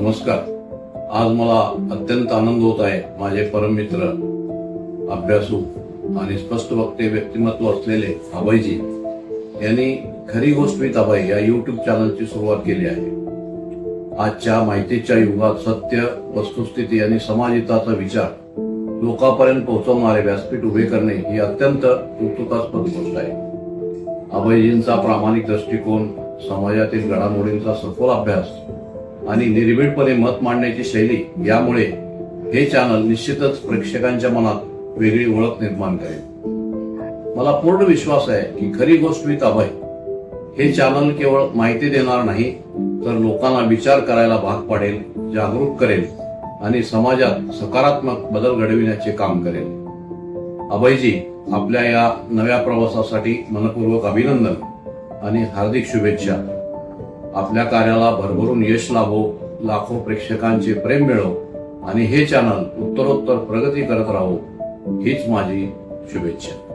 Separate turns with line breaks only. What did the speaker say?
नमस्कार. आज मला अत्यंत आनंद होत आहे. माझे परममित्र, अभ्यासू आणि स्पष्ट वक्ते व्यक्तिमत्व असलेले अभयजी यांनी खरी गोष्ट विथ अभय या युट्यूब चॅनलची सुरुवात केली आहे. आजच्या माहितीच्या युगात सत्य, वस्तुस्थिती आणि समाजहिताचा विचार लोकांपर्यंत पोहोचवणारे व्यासपीठ उभे करणे ही अत्यंत कौतुकास्पद गोष्ट आहे. अभयजींचा प्रामाणिक दृष्टिकोन, समाजातील घडामोडींचा सखोल अभ्यास आणि निर्भीडपणे मत मांडण्याची शैली यामुळे हे चॅनल निश्चितच प्रेक्षकांच्या मनात वेगळी ओळख निर्माण करेल. मला पूर्ण विश्वास आहे की खरी गोष्ट विथ अभय हे चॅनल केवळ माहिती देणार नाही, तर लोकांना विचार करायला भाग पाडेल, जागरूक करेल आणि समाजात सकारात्मक बदल घडविण्याचे काम करेल. अभयजी, आपल्या या नव्या प्रवासासाठी मनपूर्वक अभिनंदन आणि हार्दिक शुभेच्छा. आपल्या कार्याला भरभरून यश लाभो, लाखो प्रेक्षकांचे प्रेम मिळो आणि हे चॅनल उत्तरोत्तर प्रगती करत राहो हीच माझी शुभेच्छा.